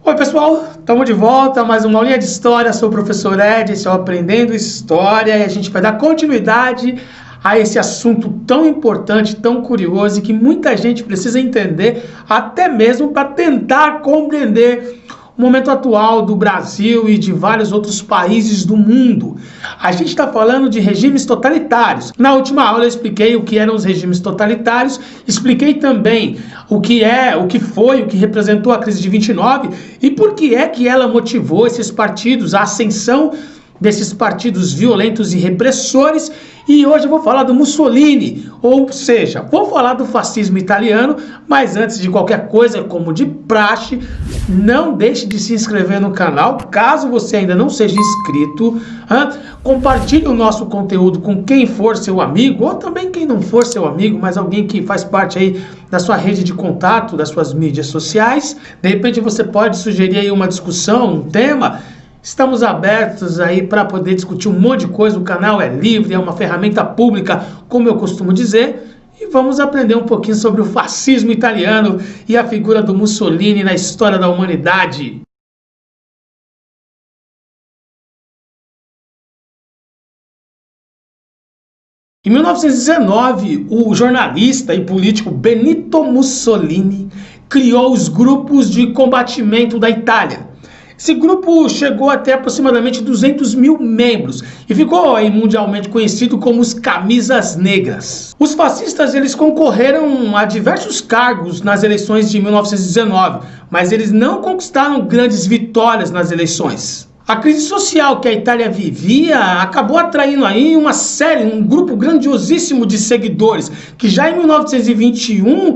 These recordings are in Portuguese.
Oi pessoal, estamos de volta, mais uma aulinha de história. Sou o professor Ed, esse é o Aprendendo História, e a gente vai dar continuidade a esse assunto tão importante, tão curioso e que muita gente precisa entender, até mesmo para tentar compreender o momento atual do Brasil e de vários outros países do mundo. A gente está falando de regimes totalitários. Na última aula eu expliquei o que eram os regimes totalitários, expliquei também o que representou a crise de 29 e por que é que ela motivou esses partidos, a ascensão desses partidos violentos e repressores. E hoje eu vou falar do Mussolini, ou seja, vou falar do fascismo italiano, mas antes de qualquer coisa, como de praxe, não deixe de se inscrever no canal, caso você ainda não seja inscrito, compartilhe o nosso conteúdo com quem for seu amigo, ou também quem não for seu amigo, mas alguém que faz parte aí da sua rede de contato, das suas mídias sociais. De repente você pode sugerir aí uma discussão, um tema. Estamos abertos aí para poder discutir um monte de coisa, o canal é livre, é uma ferramenta pública, como eu costumo dizer, e vamos aprender um pouquinho sobre o fascismo italiano e a figura do Mussolini na história da humanidade. Em 1919, o jornalista e político Benito Mussolini criou os grupos de combatimento da Itália. Esse grupo chegou até aproximadamente 200 mil membros e ficou aí mundialmente conhecido como os Camisas Negras. Os fascistas eles concorreram a diversos cargos nas eleições de 1919, mas eles não conquistaram grandes vitórias nas eleições. A crise social que a Itália vivia acabou atraindo aí um grupo grandiosíssimo de seguidores, que já em 1921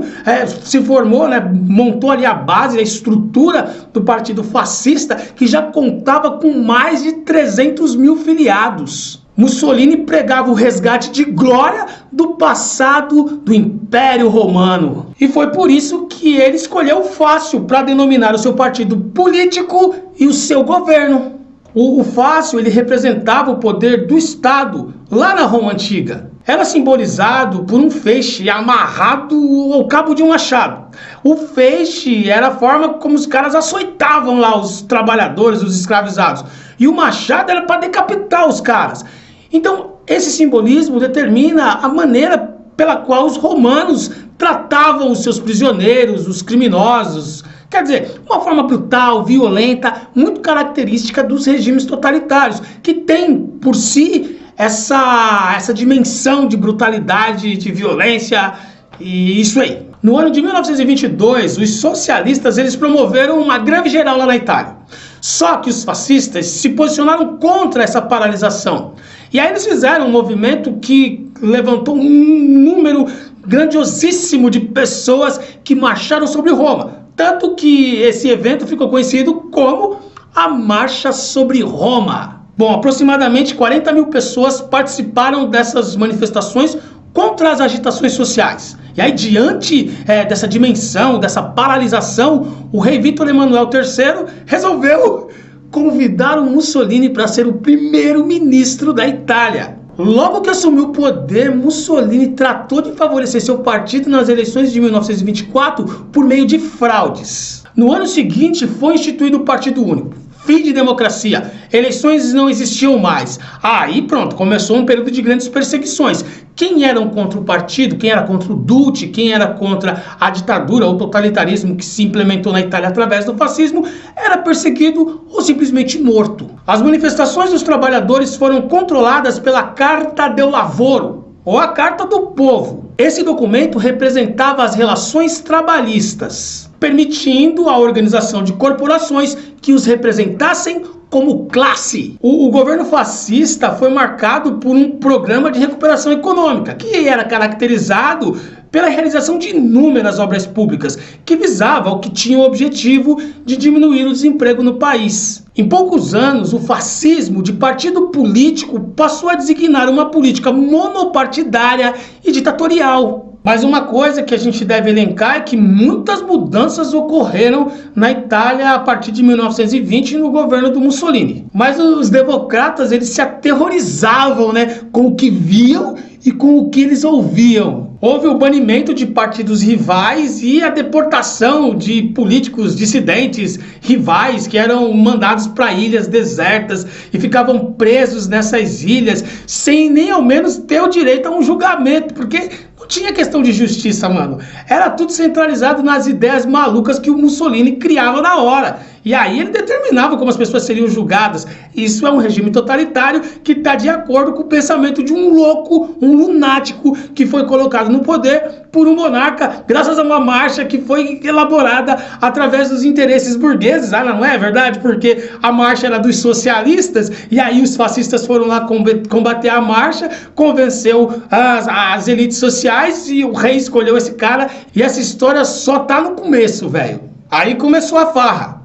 se formou, montou ali a base, a estrutura do Partido Fascista, que já contava com mais de 300 mil filiados. Mussolini pregava o resgate de glória do passado do Império Romano. E foi por isso que ele escolheu o fácil para denominar o seu partido político e o seu governo. O fácil ele representava o poder do Estado lá na Roma Antiga. Era simbolizado por um feixe amarrado ao cabo de um machado. O feixe era a forma como os caras açoitavam lá os trabalhadores, os escravizados. E o machado era para decapitar os caras. Então, esse simbolismo determina a maneira pela qual os romanos tratavam os seus prisioneiros, os criminosos. Quer dizer, uma forma brutal, violenta, muito característica dos regimes totalitários, que tem por si essa dimensão de brutalidade, de violência e isso aí. No ano de 1922, os socialistas eles promoveram uma greve geral lá na Itália. Só que os fascistas se posicionaram contra essa paralisação. E aí eles fizeram um movimento que levantou um número grandiosíssimo de pessoas que marcharam sobre Roma. Tanto que esse evento ficou conhecido como a Marcha sobre Roma. Bom, aproximadamente 40 mil pessoas participaram dessas manifestações contra as agitações sociais. E aí, diante dessa dimensão, dessa paralisação, o rei Vítor Emanuel III resolveu convidar o Mussolini para ser o primeiro-ministro da Itália. Logo que assumiu o poder, Mussolini tratou de favorecer seu partido nas eleições de 1924 por meio de fraudes. No ano seguinte, foi instituído o Partido Único. Fim de democracia. Eleições não existiam mais. Aí pronto, começou um período de grandes perseguições. Quem eram contra o partido, quem era contra o Duce, quem era contra a ditadura ou totalitarismo que se implementou na Itália através do fascismo, era perseguido ou simplesmente morto. As manifestações dos trabalhadores foram controladas pela Carta del Lavoro, ou a Carta do Povo. Esse documento representava as relações trabalhistas, permitindo a organização de corporações que os representassem como classe. O governo fascista foi marcado por um programa de recuperação econômica, que era caracterizado pela realização de inúmeras obras públicas, que visava ou que tinha o objetivo de diminuir o desemprego no país. Em poucos anos, o fascismo de partido político passou a designar uma política monopartidária e ditatorial. Mas uma coisa que a gente deve elencar é que muitas mudanças ocorreram na Itália a partir de 1920 no governo do Mussolini. Mas os democratas eles se aterrorizavam, com o que viam e com o que eles ouviam. Houve o banimento de partidos rivais e a deportação de políticos dissidentes rivais que eram mandados para ilhas desertas e ficavam presos nessas ilhas sem nem ao menos ter o direito a um julgamento, porque não tinha questão de justiça, mano. Era tudo centralizado nas ideias malucas que o Mussolini criava na hora. E aí ele determinava como as pessoas seriam julgadas. Isso é um regime totalitário que está de acordo com o pensamento de um louco, um lunático que foi colocado no poder por um monarca graças a uma marcha que foi elaborada através dos interesses burgueses. Ah, não é verdade? Porque a marcha era dos socialistas e aí os fascistas foram lá combater a marcha, convenceu as elites sociais e o rei escolheu esse cara. E essa história só tá no começo, velho. Aí começou a farra.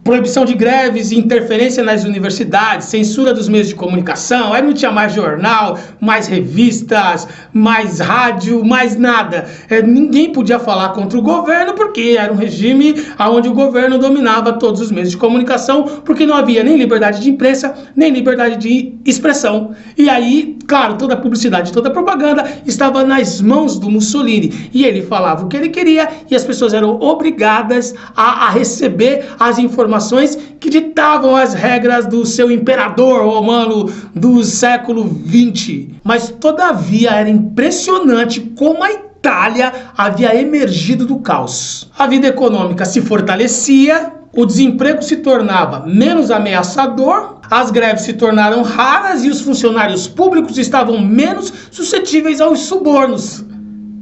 Proibição de greves, interferência nas universidades, censura dos meios de comunicação, aí não tinha mais jornal, mais revistas, mais rádio, mais nada. Ninguém podia falar contra o governo porque era um regime onde o governo dominava todos os meios de comunicação, porque não havia nem liberdade de imprensa, nem liberdade de expressão. E aí, claro, toda a publicidade, toda a propaganda estava nas mãos do Mussolini. E ele falava o que ele queria e as pessoas eram obrigadas a receber as informações que ditavam as regras do seu imperador romano do século XX. Mas, todavia, era impressionante como a Itália havia emergido do caos. A vida econômica se fortalecia, o desemprego se tornava menos ameaçador, as greves se tornaram raras e os funcionários públicos estavam menos suscetíveis aos subornos.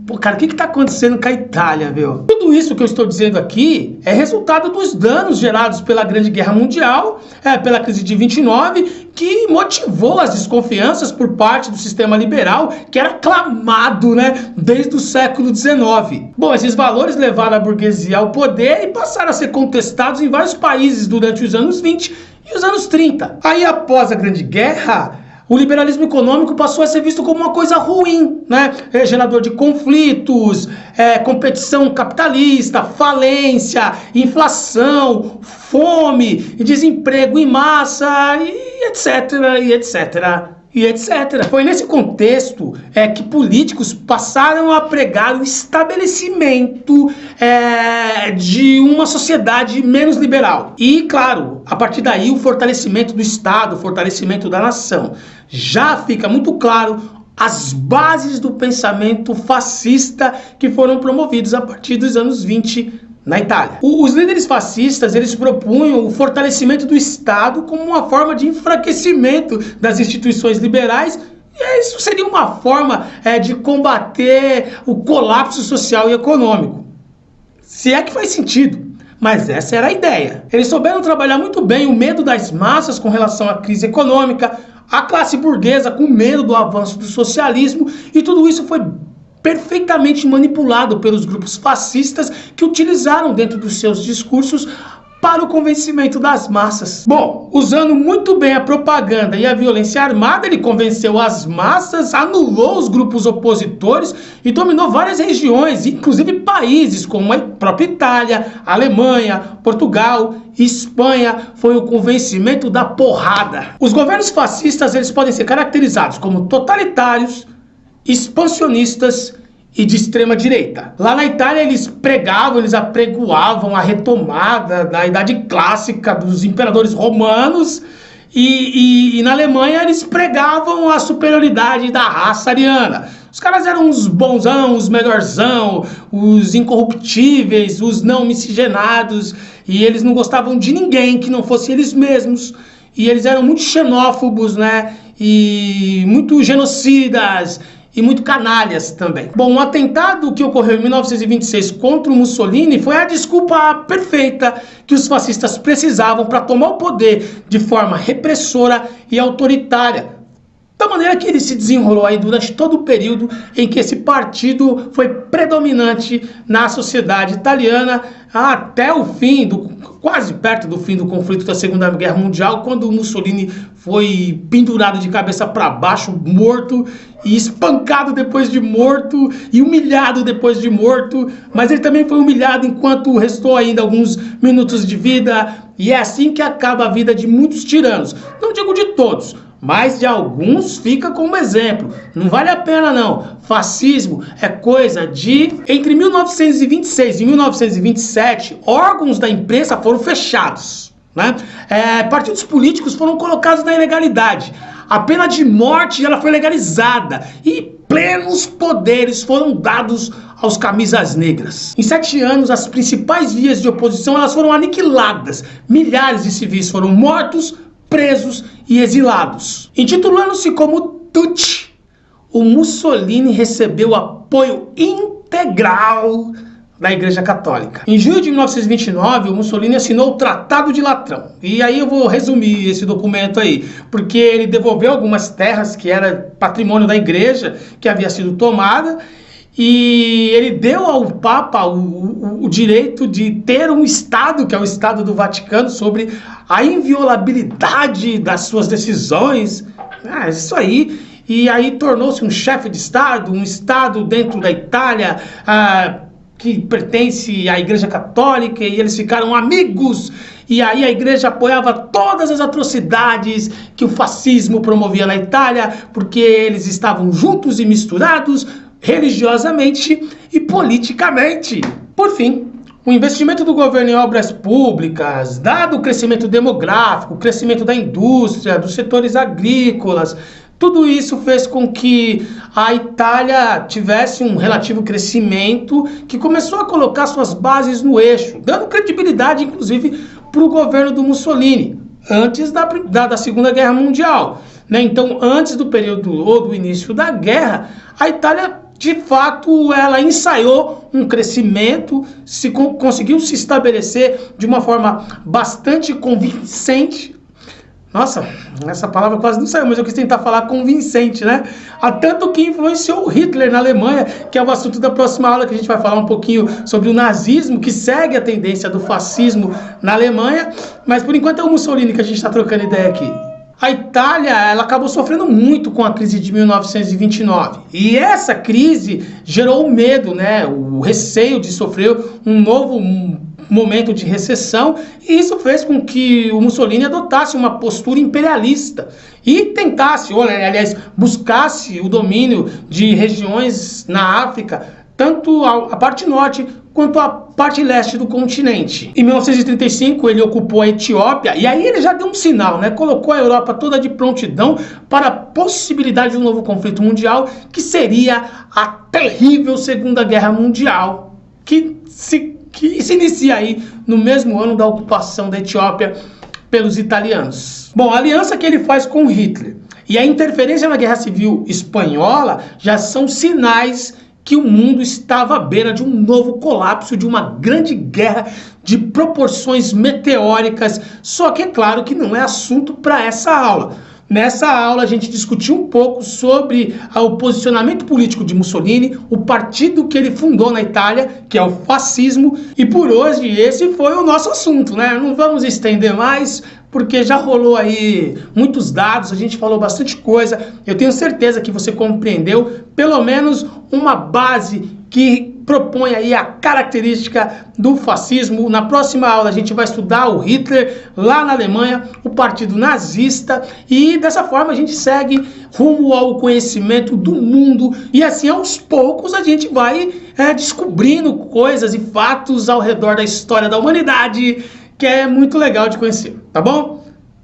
Pô, cara, o que está acontecendo com a Itália, viu? Tudo isso que eu estou dizendo aqui é resultado dos danos gerados pela Grande Guerra Mundial, pela crise de 29, que motivou as desconfianças por parte do sistema liberal, que era aclamado, né, desde o século XIX. Bom, esses valores levaram a burguesia ao poder e passaram a ser contestados em vários países durante os anos 20 e os anos 30. Aí, após a Grande Guerra, o liberalismo econômico passou a ser visto como uma coisa ruim, né? Gerador de conflitos, competição capitalista, falência, inflação, fome, desemprego em massa, e etc, e etc, e etc. Foi nesse contexto que políticos passaram a pregar o estabelecimento de uma sociedade menos liberal. E, claro, a partir daí o fortalecimento do Estado, o fortalecimento da nação. Já fica muito claro as bases do pensamento fascista que foram promovidos a partir dos anos 20 na Itália. Os líderes fascistas, eles propunham o fortalecimento do Estado como uma forma de enfraquecimento das instituições liberais, e isso seria uma forma de combater o colapso social e econômico. Se é que faz sentido. Mas essa era a ideia. Eles souberam trabalhar muito bem o medo das massas com relação à crise econômica, a classe burguesa com medo do avanço do socialismo, e tudo isso foi perfeitamente manipulado pelos grupos fascistas que utilizaram dentro dos seus discursos para o convencimento das massas. Bom, usando muito bem a propaganda e a violência armada, ele convenceu as massas, anulou os grupos opositores e dominou várias regiões, inclusive países como a própria Itália, Alemanha, Portugal, Espanha. Foi o convencimento da porrada. Os governos fascistas, eles podem ser caracterizados como totalitários, expansionistas e de extrema direita. Lá na Itália eles apregoavam a retomada da idade clássica dos imperadores romanos, e na Alemanha eles pregavam a superioridade da raça ariana. Os caras eram os bonzão, os melhorzão, os incorruptíveis, os não miscigenados, e eles não gostavam de ninguém que não fosse eles mesmos. E eles eram muito xenófobos, né? E muito genocidas e muito canalhas também. Bom, o atentado que ocorreu em 1926 contra o Mussolini foi a desculpa perfeita que os fascistas precisavam para tomar o poder de forma repressora e autoritária. Da maneira que ele se desenrolou aí durante todo o período em que esse partido foi predominante na sociedade italiana, até o fim, quase perto do fim do conflito da Segunda Guerra Mundial, quando o Mussolini foi pendurado de cabeça para baixo, morto, e espancado depois de morto, e humilhado depois de morto, mas ele também foi humilhado enquanto restou ainda alguns minutos de vida, e é assim que acaba a vida de muitos tiranos. Não digo de todos, mas de alguns fica como exemplo. Não vale a pena não. Fascismo é coisa de... Entre 1926 e 1927, órgãos da imprensa foram fechados, né? Partidos políticos foram colocados na ilegalidade. A pena de morte ela foi legalizada e plenos poderes foram dados aos camisas negras. Em 7 anos, as principais vias de oposição elas foram aniquiladas. Milhares de civis foram mortos, presos e exilados. Intitulando-se como Duce, o Mussolini recebeu apoio integral da Igreja Católica. Em junho de 1929, o Mussolini assinou o Tratado de Latrão. E aí eu vou resumir esse documento aí, porque ele devolveu algumas terras que era patrimônio da Igreja, que havia sido tomada, e ele deu ao Papa o direito de ter um Estado, que é o Estado do Vaticano, sobre a inviolabilidade das suas decisões. Isso aí. E aí tornou-se um chefe de Estado, um Estado dentro da Itália, que pertence à Igreja Católica, e eles ficaram amigos. E aí a Igreja apoiava todas as atrocidades que o fascismo promovia na Itália, porque eles estavam juntos e misturados, religiosamente e politicamente. Por fim, o investimento do governo em obras públicas, dado o crescimento demográfico, o crescimento da indústria, dos setores agrícolas, tudo isso fez com que a Itália tivesse um relativo crescimento que começou a colocar suas bases no eixo, dando credibilidade, inclusive, para o governo do Mussolini, antes da Segunda Guerra Mundial, né? Então, antes do período ou do início da guerra, a Itália, de fato, ela ensaiou um crescimento, conseguiu se estabelecer de uma forma bastante convincente. Nossa, essa palavra quase não saiu, mas eu quis tentar falar convincente, né? Há tanto que influenciou Hitler na Alemanha, que é o assunto da próxima aula, que a gente vai falar um pouquinho sobre o nazismo, que segue a tendência do fascismo na Alemanha, mas por enquanto é o Mussolini que a gente está trocando ideia aqui. A Itália, ela acabou sofrendo muito com a crise de 1929. E essa crise gerou o medo, né? O receio de sofrer um novo momento de recessão, e isso fez com que o Mussolini adotasse uma postura imperialista e tentasse, ou aliás, buscasse o domínio de regiões na África, tanto a parte norte quanto a parte leste do continente. Em 1935 ele ocupou a Etiópia, e aí ele já deu um sinal, né? Colocou a Europa toda de prontidão para a possibilidade de um novo conflito mundial, que seria a terrível Segunda Guerra Mundial, que se inicia aí no mesmo ano da ocupação da Etiópia pelos italianos. Bom, a aliança que ele faz com Hitler e a interferência na Guerra Civil Espanhola já são sinais que o mundo estava à beira de um novo colapso, de uma grande guerra de proporções meteóricas, só que é claro que não é assunto para essa aula. Nessa aula a gente discutiu um pouco sobre o posicionamento político de Mussolini, o partido que ele fundou na Itália, que é o fascismo, e por hoje esse foi o nosso assunto, né? Não vamos estender mais, porque já rolou aí muitos dados, a gente falou bastante coisa. Eu tenho certeza que você compreendeu pelo menos uma base que propõe aí a característica do fascismo. Na próxima aula a gente vai estudar o Hitler lá na Alemanha, o partido nazista, e dessa forma a gente segue rumo ao conhecimento do mundo, e assim aos poucos a gente vai descobrindo coisas e fatos ao redor da história da humanidade, que é muito legal de conhecer, tá bom?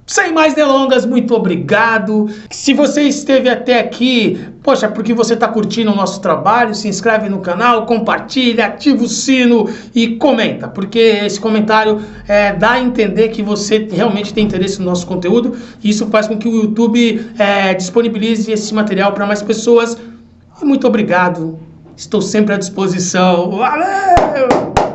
Sem mais delongas, muito obrigado. Se você esteve até aqui, poxa, porque você está curtindo o nosso trabalho, se inscreve no canal, compartilha, ativa o sino e comenta, porque esse comentário dá a entender que você realmente tem interesse no nosso conteúdo, e isso faz com que o YouTube disponibilize esse material para mais pessoas. E muito obrigado, estou sempre à disposição. Valeu!